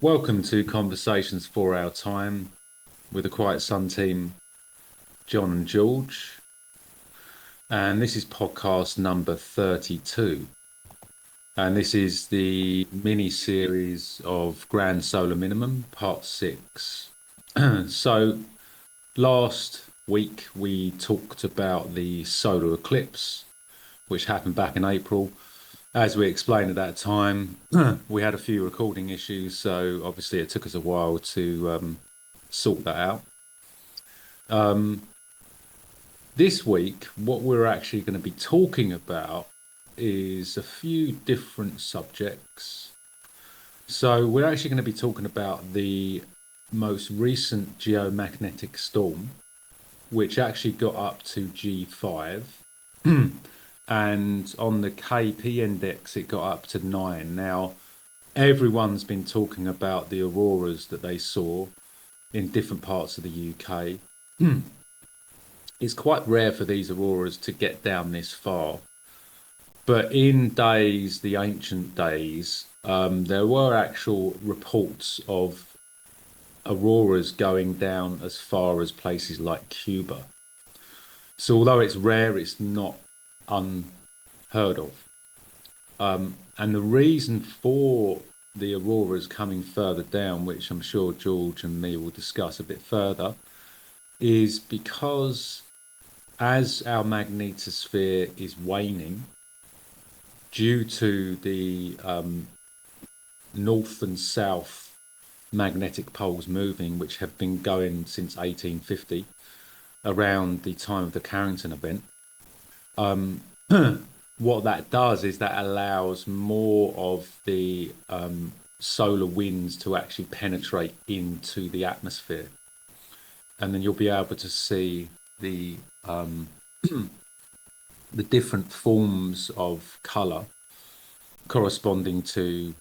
Welcome to Conversations for Our Time with the Quiet Sun team, John and George. And this is podcast number 32. And this is the mini-series of Grand Solar Minimum, part 6. So last week we talked about the solar eclipse, which happened back in April. As we explained at that time, we had a few recording issues, so obviously it took us a while to sort that out. This week, what we're actually going to be talking about is a few different subjects. So we're actually going to be talking about the most recent geomagnetic storm, which actually got up to G5. And on the KP index, it got up to 9. Now, everyone's been talking about the auroras that they saw in different parts of the UK. It's quite rare for these auroras to get down this far. But in days, the ancient days, there were actual reports of auroras going down as far as places like Cuba. So although it's rare, it's not unheard of. And the reason for the auroras coming further down, which I'm sure George and me will discuss a bit further, is because as our magnetosphere is waning due to the north and south magnetic poles moving, which have been going since 1850, around the time of the Carrington event, what that does is that allows more of the solar winds to actually penetrate into the atmosphere. And then you'll be able to see the the different forms of color corresponding to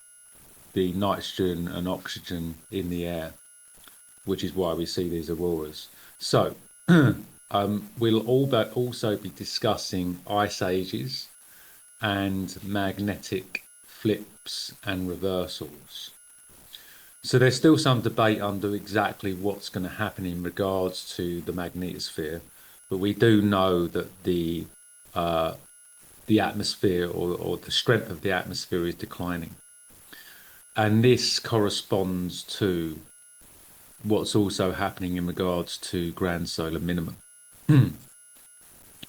the nitrogen and oxygen in the air, which is why we see these auroras. So we'll also be discussing ice ages and magnetic flips and reversals. So there's still some debate under exactly what's going to happen in regards to the magnetosphere, but we do know that the atmosphere or the strength of the atmosphere is declining. And this corresponds to what's also happening in regards to grand solar minimum.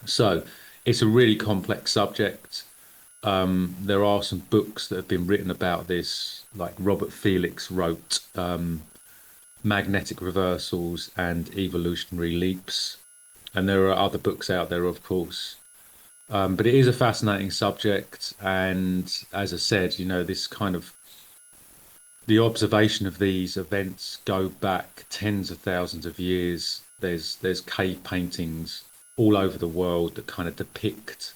So it's a really complex subject. There are some books that have been written about this, like Robert Felix wrote Magnetic Reversals and Evolutionary Leaps. And there are other books out there, of course. But it is a fascinating subject. And as I said, this kind of the observation of these events go back tens of thousands of years. There's cave paintings all over the world that kind of depict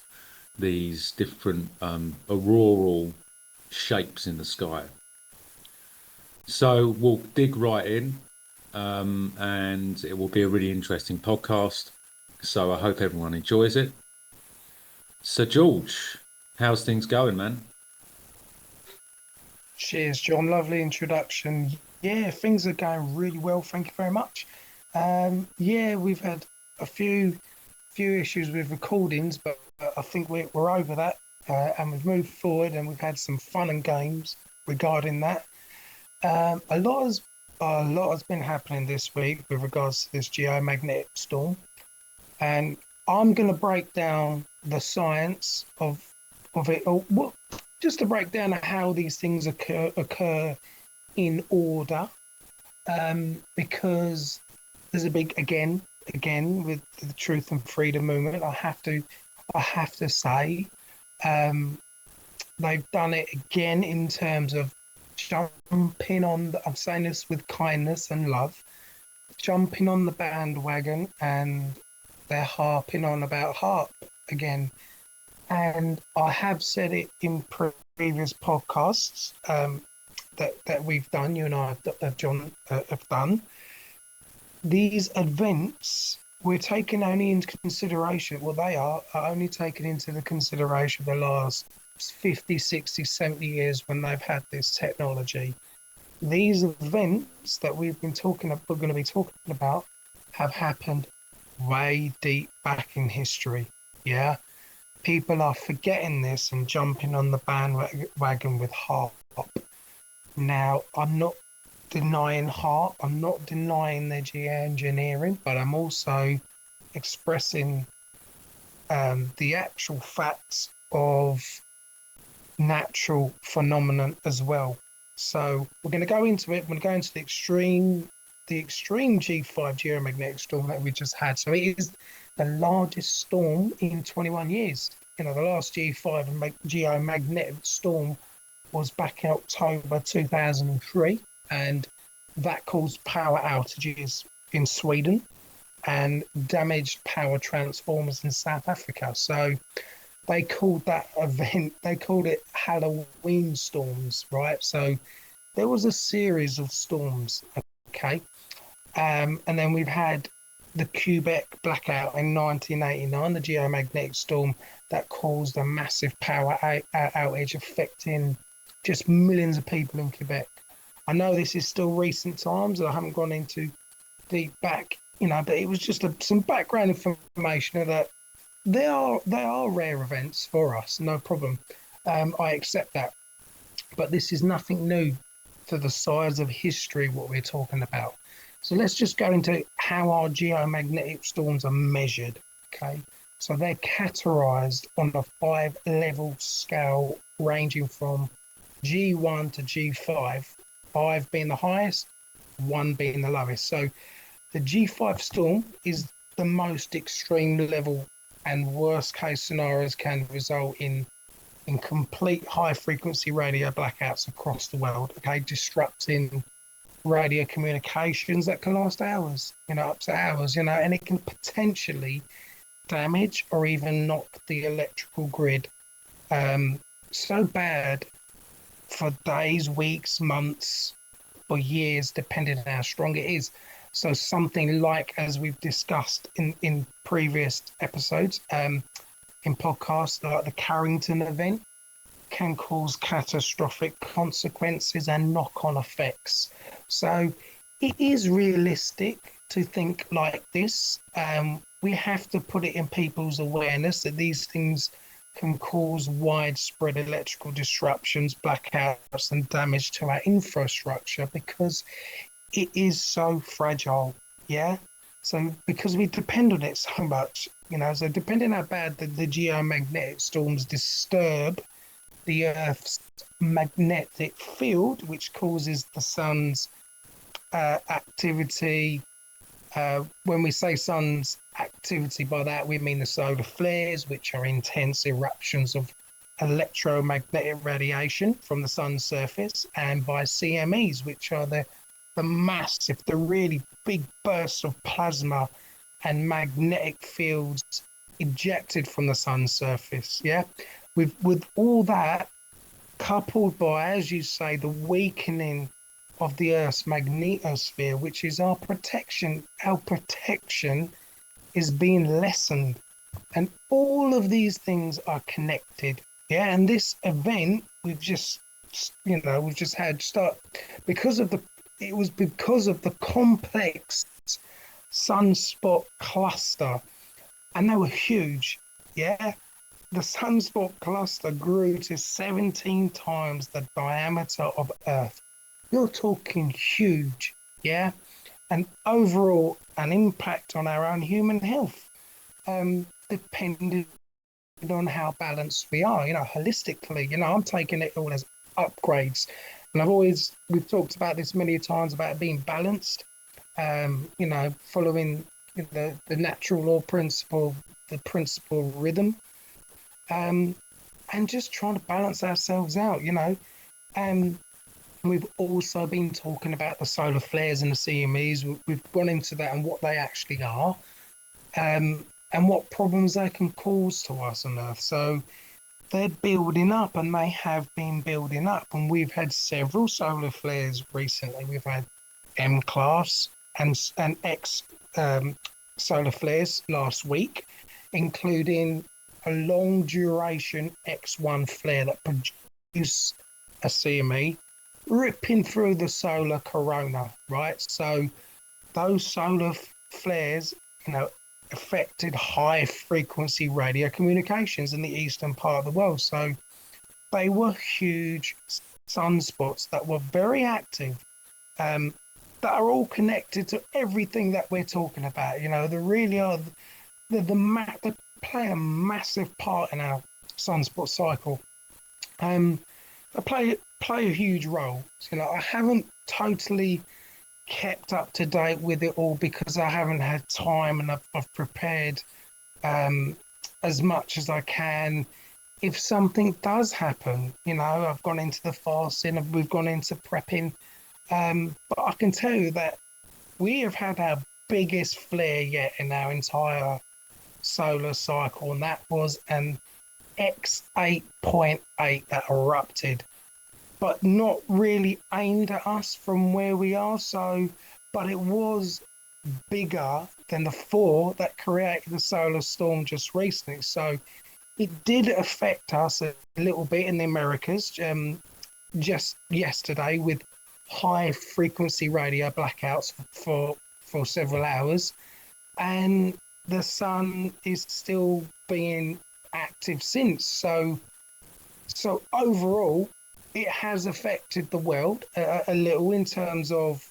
these different auroral shapes in the sky. So we'll dig right in, and it will be a really interesting podcast. So I hope everyone enjoys it. So George, how's things going, man? Cheers, John. Lovely introduction. Yeah, things are going really well. Thank you very much. Yeah, we've had a few issues with recordings, but I think we're over that, and we've moved forward, and we've had some fun and games regarding that. A lot has been happening this week with regards to this geomagnetic storm, and I'm going to break down the science of it, or what, just to break down how these things occur in order, because there's a big again with the truth and freedom movement. I have to say, they've done it again in terms of jumping on. I'm saying this with kindness and love, jumping on the bandwagon, and they're harping on about HARP again. And I have said it in previous podcasts, that we've done, you and I, John, have done. These events we're taking only into consideration, well, they are only taken into the consideration the last 50, 60, 70 years when they've had this technology. these events that we're going to be talking about have happened way deep back in history. Yeah, people are forgetting this and jumping on the bandwagon with HARP. Now, I'm not denying HARP, I'm not denying the geoengineering, but I'm also expressing the actual facts of natural phenomenon as well. So we're going to go into it. We're going to go into the extreme G5 geomagnetic storm that we just had. So it is the largest storm in 21 years. You know, the last G5 geomagnetic storm was back in October 2003, and that caused power outages in Sweden and damaged power transformers in South Africa. So they called that event, they called it Halloween storms, right? So there was a series of storms, okay? And then we've had the Quebec blackout in 1989, the geomagnetic storm that caused a massive power outage affecting just millions of people in Quebec. I know this is still recent times, and I haven't gone into deep back, you know, but it was just some background information that they are rare events for us, no problem. I accept that, but this is nothing new to the size of history what we're talking about. So let's just go into how our geomagnetic storms are measured. Okay, so they're categorized on a 5-level scale ranging from G1 to G5, 5 being the highest, 1 being the lowest. So the G5 storm is the most extreme level, and worst case scenarios can result in complete high frequency radio blackouts across the world, okay, disrupting radio communications that can last hours, you know, up to hours, you know, and it can potentially damage or even knock the electrical grid so bad for days, weeks, months, or years, depending on how strong it is. So something like, as we've discussed in previous episodes, in podcasts, like the Carrington event, can cause catastrophic consequences and knock-on effects. So it is realistic to think like this. We have to put it in people's awareness that these things can cause widespread electrical disruptions, blackouts, and damage to our infrastructure because it is so fragile. Yeah. So because we depend on it so much, you know, so depending on how bad the geomagnetic storms disturb the Earth's magnetic field, which causes the sun's activity. When we say sun's activity, by that we mean the solar flares, which are intense eruptions of electromagnetic radiation from the sun's surface, and by CMEs, which are the massive, the really big bursts of plasma and magnetic fields ejected from the sun's surface. Yeah, with all that coupled by, as you say, the weakening of the Earth's magnetosphere, which is our protection. Our protection is being lessened, and all of these things are connected. Yeah, and this event we've just had start because of the complex sunspot cluster, and they were huge. Yeah, the sunspot cluster grew to 17 times the diameter of Earth. You're talking huge, yeah? And overall, an impact on our own human health, depending on how balanced we are, you know, holistically. You know, I'm taking it all as upgrades. And we've talked about this many times about being balanced, you know, following the natural law principle, the principle rhythm, and just trying to balance ourselves out, you know. We've also been talking about the solar flares and the CMEs. We've gone into that and what they actually are, and what problems they can cause to us on Earth. So they're building up, and they have been building up. And we've had several solar flares recently. We've had M-class and X solar flares last week, including a long duration X1 flare that produced a CME ripping through the solar corona, right? So those solar flares, you know, affected high frequency radio communications in the eastern part of the world. So they were huge sunspots that were very active, um, that are all connected to everything that we're talking about. You know, they really are they play a massive part in our sunspot cycle. Um, they play a huge role. You know, I haven't totally kept up to date with it all because I haven't had time and I've prepared um, as much as I can. If something does happen, you know, I've gone into the fasting, we've gone into prepping. But I can tell you that we have had our biggest flare yet in our entire solar cycle, and that was an X8.8 that erupted, but not really aimed at us from where we are. So, but it was bigger than the four that created the solar storm just recently. So it did affect us a little bit in the Americas just yesterday with high frequency radio blackouts for several hours, and the sun is still being active since. So overall, it has affected the world a little in terms of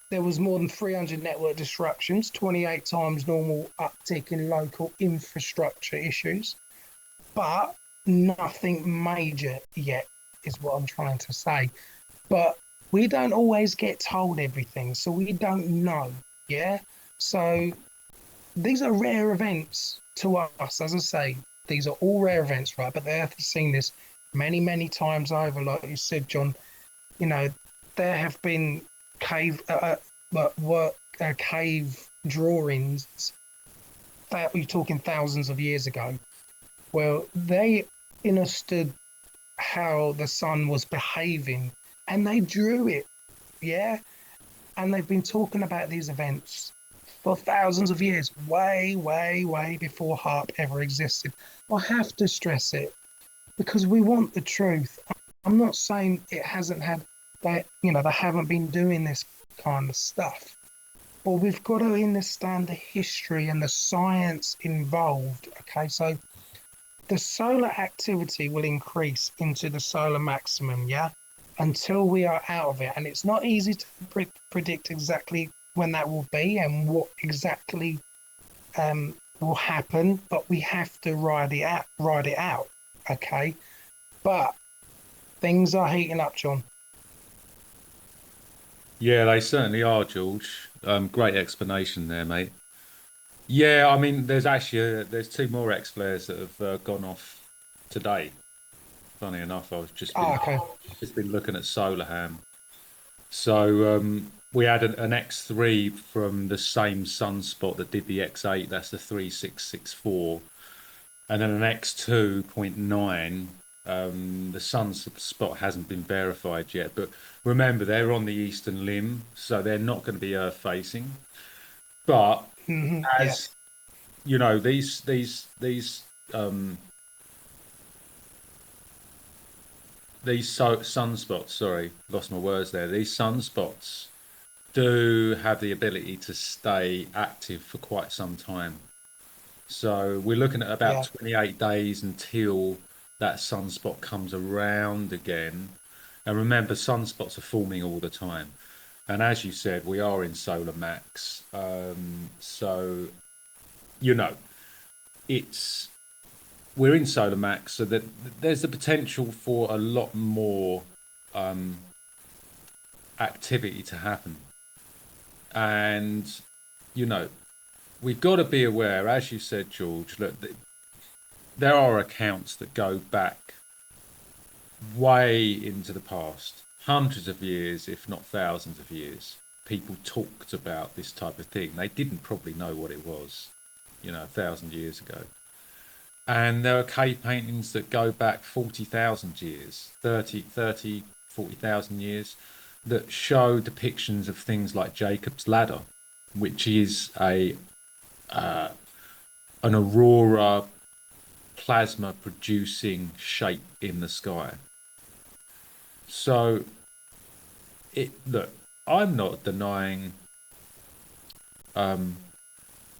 there was more than 300 network disruptions, 28 times normal uptick in local infrastructure issues, but nothing major yet, is what I'm trying to say. But we don't always get told everything, so we don't know. Yeah. So these are rare events to us, as I say. These are all rare events, right? But they have seen this many, many times over. Like you said, John, you know, there have been cave work cave drawings that we're talking thousands of years ago. Well, they understood how the sun was behaving and they drew it, yeah. And they've been talking about these events for thousands of years, way, way, way before HARP ever existed. I have to stress it because we want the truth. I'm not saying it hasn't had that, you know, they haven't been doing this kind of stuff, but we've got to understand the history and the science involved. Okay, so the solar activity will increase into the solar maximum, yeah, until we are out of it. And it's not easy to predict exactly when that will be and what exactly will happen, but we have to ride it out, okay? But things are heating up, John. Yeah, they certainly are, George. Great explanation there, mate. Yeah, I mean, there's two more X flares that have gone off today. Funny enough, I've Ah, okay. just been looking at Solarham. So we had an X3 from the same sunspot that did the X8. That's the 3664, and then an X2.9. The sunspot hasn't been verified yet, but remember they're on the eastern limb, so they're not going to be Earth facing. But as Yes. you know, um, sunspots. Sorry, lost my words there. These sunspots do have the ability to stay active for quite some time. So we're looking at about Yeah. 28 days until that sunspot comes around again. And remember, sunspots are forming all the time. And as you said, we are in solar max. So, you know, it's we're in solar max, so that there's the potential for a lot more um, activity to happen. And, you know, we've got to be aware, as you said, George, look, there are accounts that go back way into the past, hundreds of years, if not thousands of years. People talked about this type of thing. They didn't probably know what it was, 1,000 years ago. And there are cave paintings that go back 40,000 years, 40,000 years, that show depictions of things like Jacob's ladder, which is uh, an aurora plasma producing shape in the sky. So look, I'm not denying, um,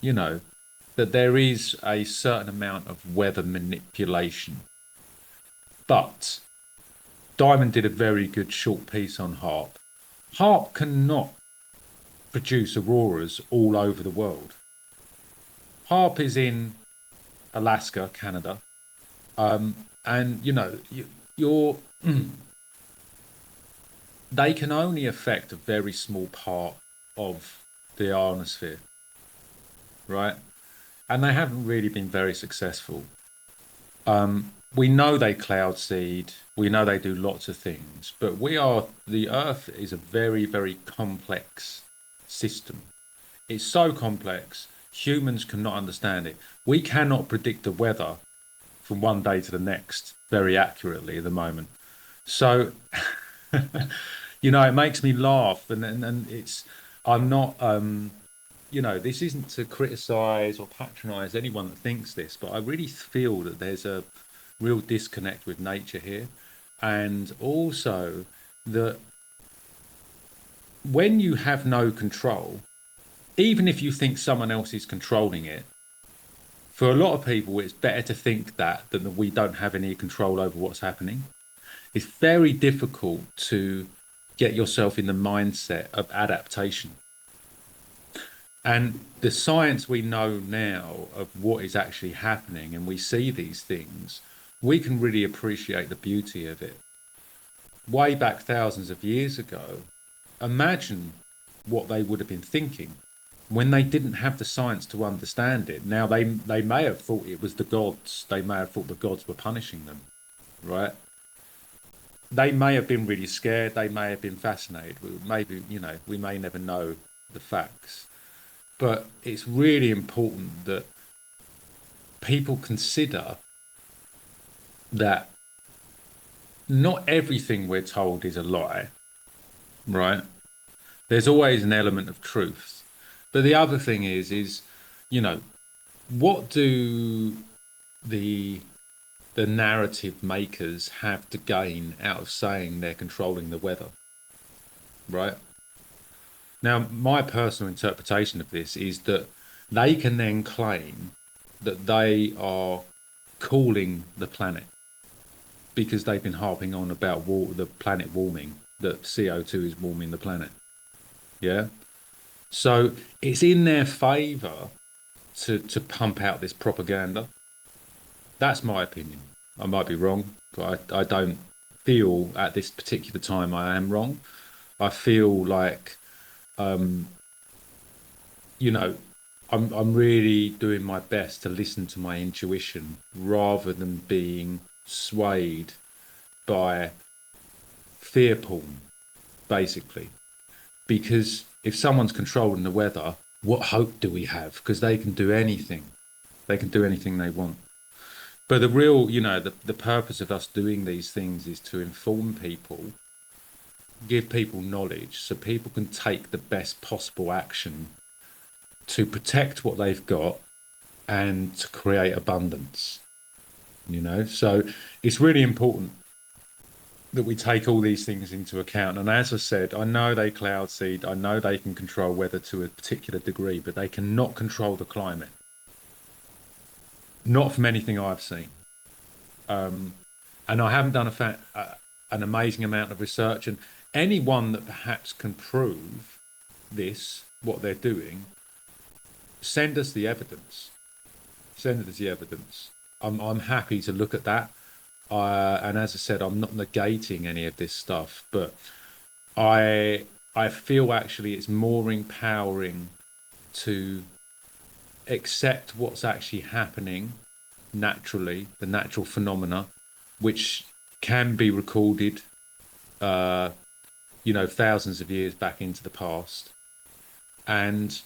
you know, that there is a certain amount of weather manipulation. But Diamond did a very good short piece on HARP. HARP cannot produce auroras all over the world. HARP is in Alaska, Canada, and you're they can only affect a very small part of the ionosphere, right? And they haven't really been very successful. We know they cloud seed, we know they do lots of things, but the Earth is a very, very complex system. It's so complex, humans cannot understand it. We cannot predict the weather from one day to the next very accurately at the moment. So, it makes me laugh, and I'm not, this isn't to criticize or patronize anyone that thinks this, but I really feel that there's a real disconnect with nature here. And also that when you have no control, even if you think someone else is controlling it, for a lot of people, it's better to think that than that we don't have any control over what's happening. It's very difficult to get yourself in the mindset of adaptation. And the science we know now of what is actually happening, and we see these things, we can really appreciate the beauty of it. Way back thousands of years ago, imagine what they would have been thinking when they didn't have the science to understand it. Now, they may have thought it was the gods. They may have thought the gods were punishing them, right? They may have been really scared. They may have been fascinated. Maybe, we may never know the facts. But it's really important that people consider that not everything we're told is a lie, right? There's always an element of truth. But the other thing is, what do the narrative makers have to gain out of saying they're controlling the weather, right? Now, my personal interpretation of this is that they can then claim that they are cooling the planet because they've been harping on about the planet warming, that CO2 is warming the planet. Yeah. So it's in their favor to pump out this propaganda. That's my opinion. I might be wrong, but I don't feel at this particular time I am wrong. I feel like, um, I'm really doing my best to listen to my intuition rather than being swayed by fear porn, basically. Because if someone's controlling the weather, what hope do we have? Because they can do anything. They can do anything they want. But the real, the purpose of us doing these things is to inform people, give people knowledge so people can take the best possible action to protect what they've got and to create abundance. So it's really important that we take all these things into account. And as I said, I know they cloud seed, I know they can control weather to a particular degree, but they cannot control the climate. Not from anything I've seen. And I haven't done an amazing amount of research. And anyone that perhaps can prove this, what they're doing, send us the evidence. Send us the evidence. I'm happy to look at that. And as I said, I'm not negating any of this stuff, but I feel actually it's more empowering to accept what's actually happening naturally, the natural phenomena, which can be recorded, thousands of years back into the past, and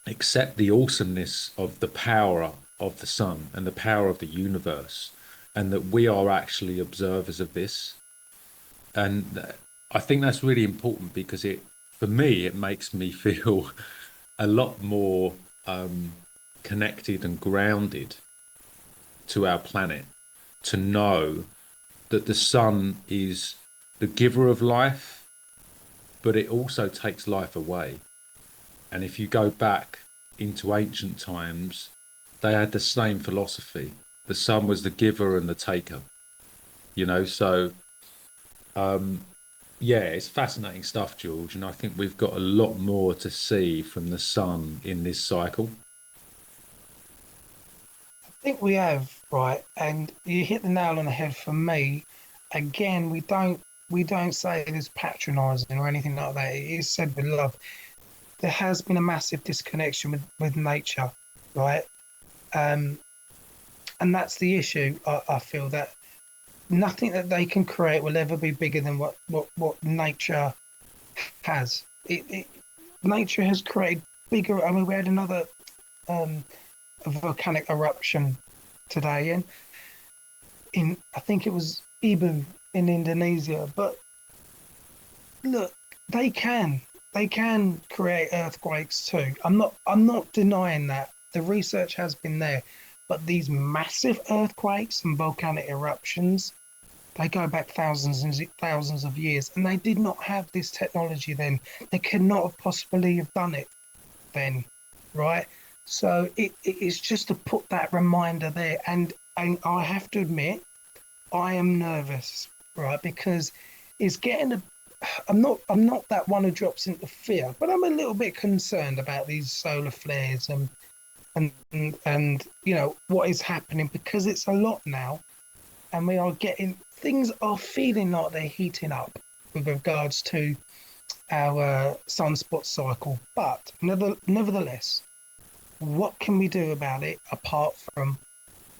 accept the awesomeness of the power of the sun and the power of the universe, and that we are actually observers of this. And I think that's really important because for me, it makes me feel a lot more connected and grounded to our planet, to know that the sun is the giver of life but it also takes life away. And if you go back into ancient times, they had the same philosophy. The sun was the giver and the taker, you know. So, yeah, it's fascinating stuff, George. And I think we've got a lot more to see from the sun in this cycle. I think we have, right, and you hit the nail on the head for me. Again, we don't say this patronising or anything like that. It is said with love. There has been a massive disconnection with nature, right? Um, and that's the issue. I feel that nothing that they can create will ever be bigger than what nature has. Nature has created bigger. I mean, we had another um, volcanic eruption today, and in I think it was Ibu in Indonesia. But look, they can they can create earthquakes too. I'm not denying that. The research has been there, but these massive earthquakes and volcanic eruptions, they go back thousands and thousands of years, and they did not have this technology then. They could not have possibly have done it then, right? So it is just to put that reminder there, and I have to admit, I am nervous, right? Because it's getting a I'm not that one who drops into fear, but I'm a little bit concerned about these solar flares and what is happening, because it's a lot now, and we are getting things are feeling like they're heating up with regards to our sunspot cycle. But nevertheless, what can we do about it apart from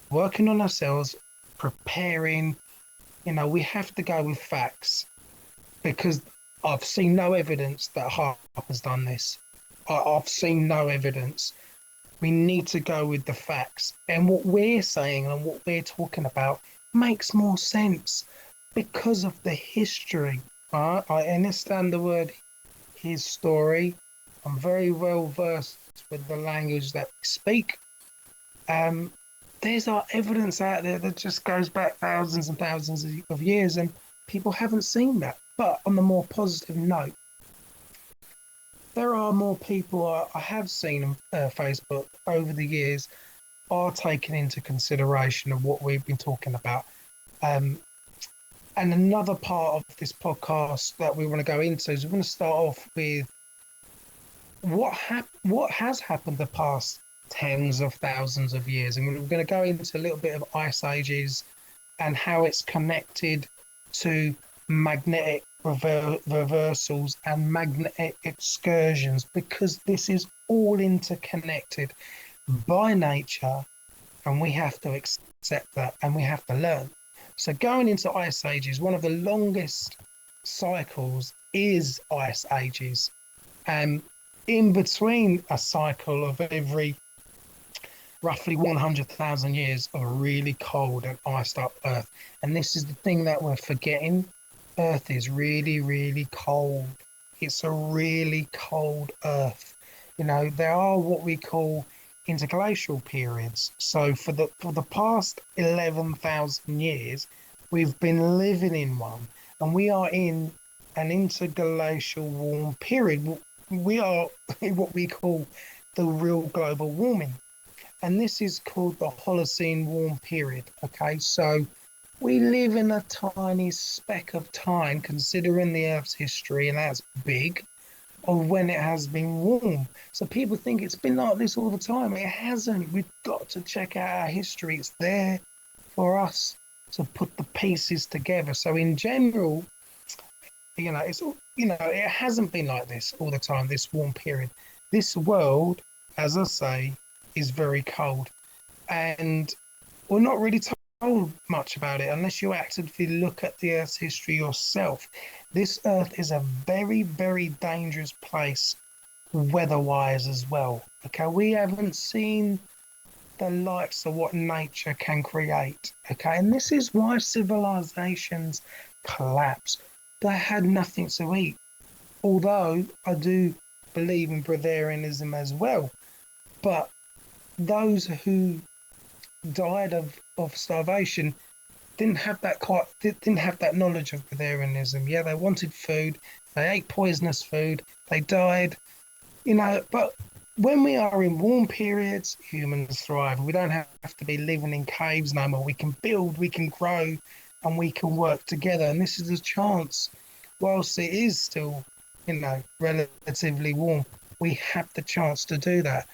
working on ourselves, preparing? We have to go with facts, because I've seen no evidence that Harper's done this. I've seen no evidence. We need to go with the facts. And what we're saying and what we're talking about makes more sense because of the history. I understand the word his story. I'm very well versed with the language that we speak. Um, there's our evidence out there that just goes back thousands and thousands of years, and people haven't seen that. But on the more positive note, there are more people I have seen on Facebook over the years are taking into consideration of what we've been talking about. Um, and another part of this podcast that we want to go into is we're going to start off with what has happened the past tens of thousands of years, and we're going to go into a little bit of ice ages and how it's connected to magnetic reversals and magnetic excursions, because this is all interconnected by nature, and we have to accept that, and we have to learn. So going into ice ages, one of the longest cycles is ice ages, and in between a cycle of every roughly 100,000 years of a really cold and iced up Earth. And this is the thing that we're forgetting. Earth is really, really cold. It's a really cold Earth. There are what we call interglacial periods. So for the past 11,000 years, we've been living in one, and we are in an interglacial warm period. We are in what we call the real global warming, and this is called the Holocene warm period. Okay, so we live in a tiny speck of time, considering the Earth's history, and that's big, of when it has been warm. So people think it's been like this all the time. It hasn't. We've got to check out our history. It's there for us to put the pieces together. So in general, it hasn't been like this all the time, this warm period. This world, as I say, is very cold. And we're not really told much about it unless you actively look at the Earth's history yourself. This Earth is a very, very dangerous place weather-wise as well. Okay, we haven't seen the likes of what nature can create. Okay, and this is why civilizations collapse. They had nothing to eat. Although I do believe in breatharianism as well. But those who died of starvation didn't have that knowledge of vegetarianism. Yeah, they wanted food, they ate poisonous food, they died, but when we are in warm periods, humans thrive. We don't have to be living in caves no more. We can build, we can grow, and we can work together. And this is a chance, whilst it is still, relatively warm, we have the chance to do that.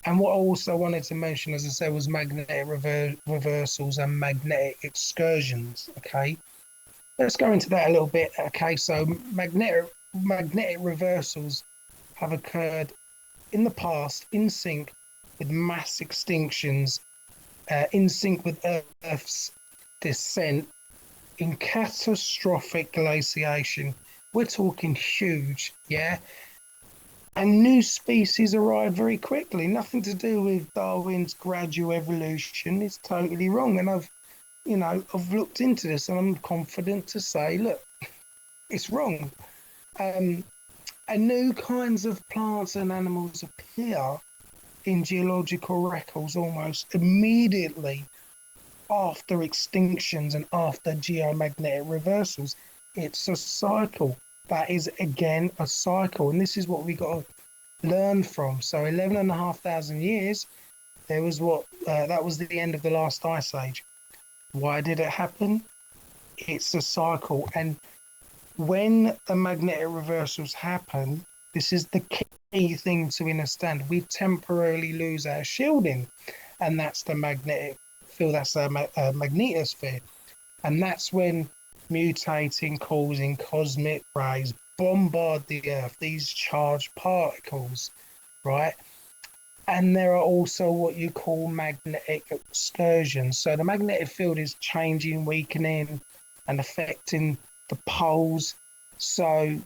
And what I also wanted to mention, as I said, was magnetic reversals and magnetic excursions. Okay, let's go into that a little bit. Okay, so magnetic reversals have occurred in the past in sync with mass extinctions, in sync with Earth's descent in catastrophic glaciation. We're talking huge, yeah? And new species arrive very quickly. Nothing to do with Darwin's gradual evolution. It's totally wrong. And I've looked into this and I'm confident to say, look, it's wrong. Um, and new kinds of plants and animals appear in geological records almost immediately after extinctions and after geomagnetic reversals. It's a cycle. That is, again, a cycle. And this is what we got to learn from. So 11,500 years, that was the end of the last ice age. Why did it happen? It's a cycle. And when the magnetic reversals happen, this is the key thing to understand. We temporarily lose our shielding, and that's the magnetic field, that's the magnetosphere. And that's when mutating, causing cosmic rays bombard the Earth, these charged particles, right? And there are also what you call magnetic excursions. So the magnetic field is changing, weakening, and affecting the poles. So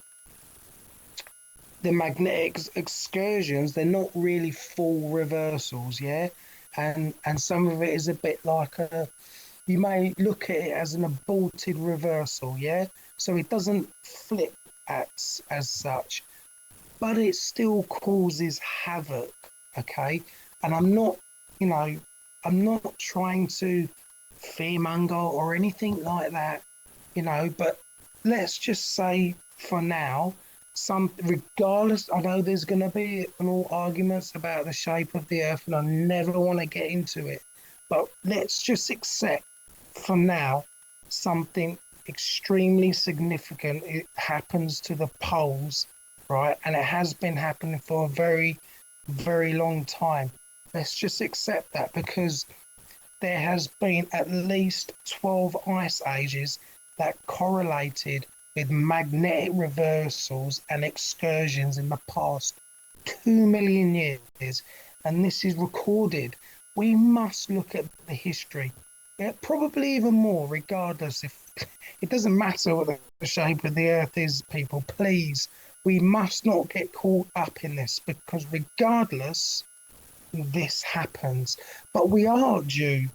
the magnetic excursions, they're not really full reversals, yeah? And some of it is a bit like you may look at it as an aborted reversal, yeah? So it doesn't flip as such, but it still causes havoc, okay? And I'm not trying to fearmonger or anything like that, but let's just say for now, regardless, I know there's going to be all arguments about the shape of the Earth, and I never want to get into it, but let's just accept for now something extremely significant. It happens to the poles, right? And it has been happening for a very, very long time. Let's just accept that, because there has been at least 12 ice ages that correlated with magnetic reversals and excursions in the past 2 million years. And this is recorded. We must look at the history. Yeah, probably even more, regardless. If it doesn't matter what the shape of the Earth is, people, please, we must not get caught up in this, because regardless, this happens. But we are due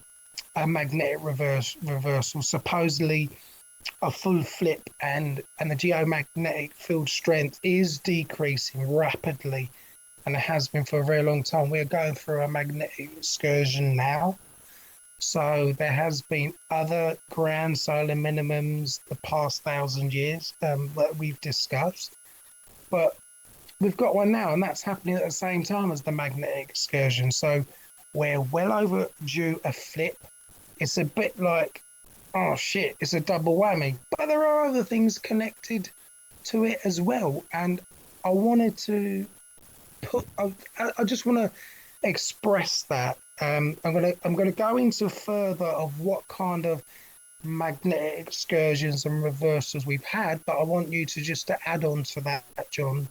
a magnetic reversal, supposedly a full flip, and the geomagnetic field strength is decreasing rapidly, and it has been for a very long time. We're going through a magnetic excursion now. So there has been other grand solar minimums the past 1,000 years that we've discussed, but we've got one now, and that's happening at the same time as the magnetic excursion. So we're well overdue a flip. It's a bit like, oh shit, it's a double whammy. But there are other things connected to it as well. And I wanted to I just want to express that. I'm gonna go into further of what kind of magnetic excursions and reversals we've had, but I want you to just to add on to that, John.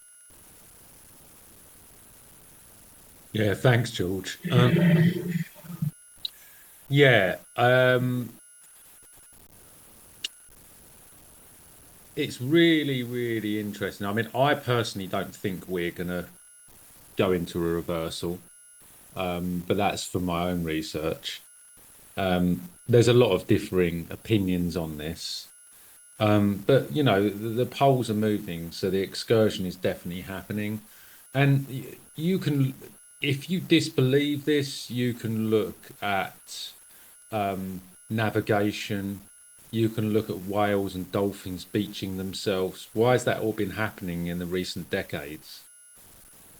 Yeah, thanks, George. Yeah, it's really, really interesting. I mean, I personally don't think we're gonna go into a reversal, but that's from my own research. There's a lot of differing opinions on this. But the poles are moving, so the excursion is definitely happening. And you can, if you disbelieve this, you can look at navigation. You can look at whales and dolphins beaching themselves. Why has that all been happening in the recent decades?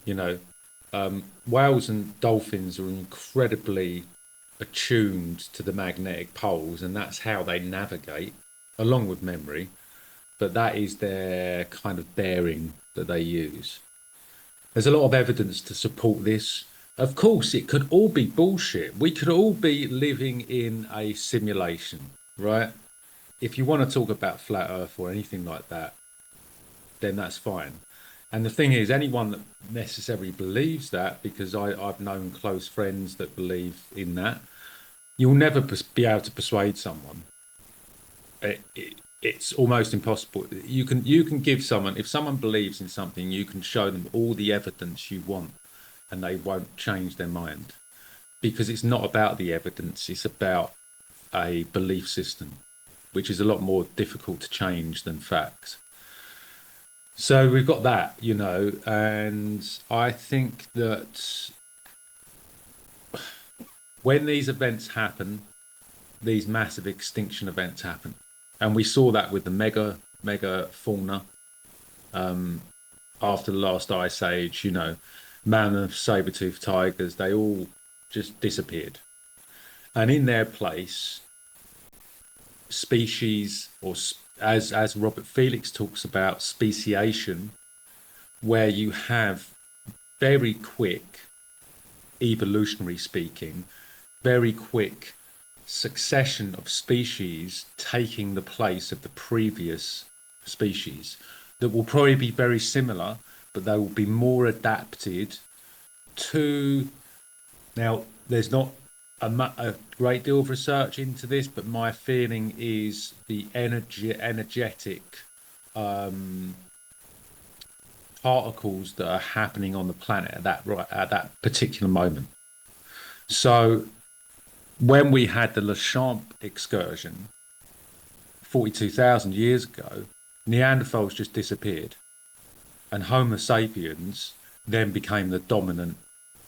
You know, whales and dolphins are incredibly attuned to the magnetic poles, and that's how they navigate, along with memory. But that is their kind of bearing that they use. There's a lot of evidence to support this. Of course, it could all be bullshit. We could all be living in a simulation, right? If you want to talk about flat Earth or anything like that, then that's fine. And the thing is, anyone that necessarily believes that, because I've known close friends that believe in that, you'll never be able to persuade someone. It's almost impossible. You can give someone, if someone believes in something, you can show them all the evidence you want, and they won't change their mind, because it's not about the evidence. It's about a belief system, which is a lot more difficult to change than facts. So we've got that, and I think that when these events happen, these massive extinction events happen. And we saw that with the mega fauna after the last ice age, mammoths, saber-toothed tigers, they all just disappeared. And in their place, species, or as Robert Felix talks about, speciation, where you have very quick, evolutionary speaking, very quick succession of species taking the place of the previous species that will probably be very similar, but they will be more adapted to. Now, there's not a great deal of research into this, but my feeling is the energetic particles that are happening on the planet at that particular moment. So when we had the Le Champ excursion 42,000 years ago, Neanderthals just disappeared, and Homo sapiens then became the dominant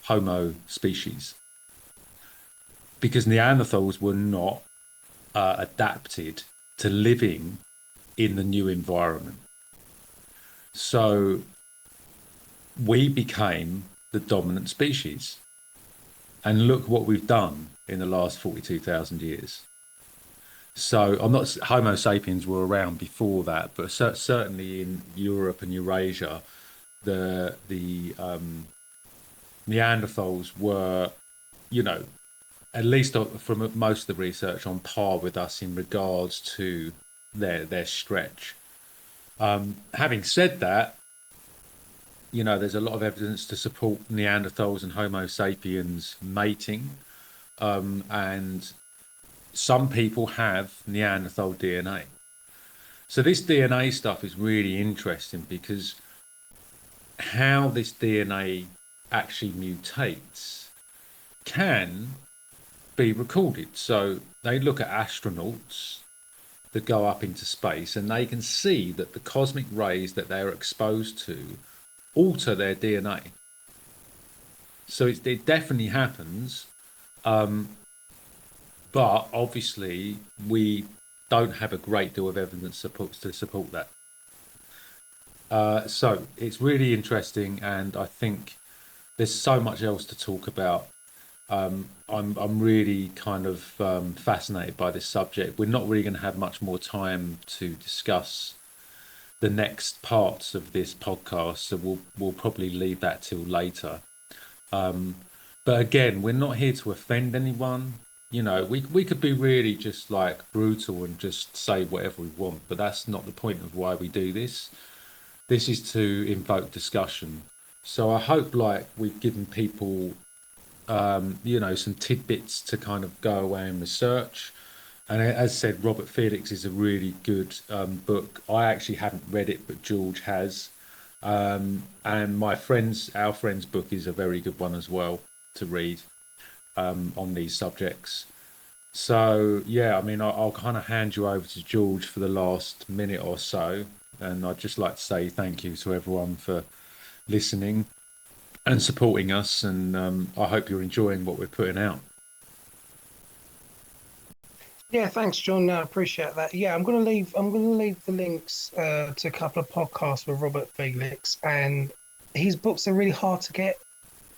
Homo species, because Neanderthals were not adapted to living in the new environment. So we became the dominant species. And look what we've done in the last 42,000 years. So I'm not, Homo sapiens were around before that, but certainly in Europe and Eurasia, the Neanderthals were, at least from most of the research, on par with us in regards to their stretch. Having said that, there's a lot of evidence to support Neanderthals and Homo sapiens mating, and some people have Neanderthal DNA. So this DNA stuff is really interesting, because how this DNA actually mutates can be recorded. So they look at astronauts that go up into space, and they can see that the cosmic rays that they're exposed to alter their DNA. So it definitely happens, but obviously we don't have a great deal of evidence to support that. So it's really interesting, and I think there's so much else to talk about. I'm really kind of fascinated by this subject. We're not really going to have much more time to discuss the next parts of this podcast, so we'll probably leave that till later. But again, we're not here to offend anyone. We could be really just like brutal and just say whatever we want, but that's not the point of why we do this. This is to invoke discussion. So I hope we've given people some tidbits to kind of go away and research. And as said, Robert Felix is a really good book. I actually haven't read it, but George has. And our friend's book is a very good one as well to read on these subjects. So, yeah, I mean, I'll kind of hand you over to George for the last minute or so. And I'd just like to say thank you to everyone for listening and supporting us. And I hope you're enjoying what we're putting out. Yeah, thanks, John. I appreciate that. Yeah, I'm gonna leave the links to a couple of podcasts with Robert Felix, and his books are really hard to get,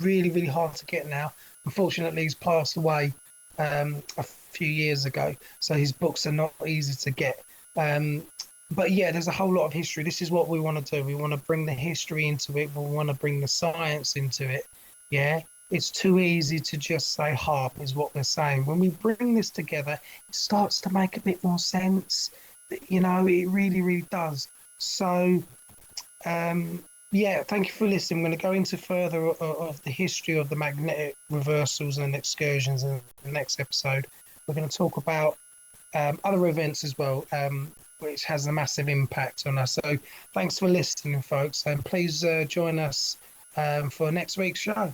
really hard to get now. Unfortunately, he's passed away a few years ago, so his books are not easy to get. Um, but yeah, there's a whole lot of history. This is what we want to do. We want to bring the history into it. We want to bring the science into it. Yeah, it's too easy to just say harp, is what we're saying. When we bring this together, it starts to make a bit more sense. You know, it really does. So, yeah, thank you for listening. I'm going to go into further of the history of the magnetic reversals and excursions in the next episode. We're going to talk about other events as well, which has a massive impact on us. So, thanks for listening, folks, and please join us for next week's show.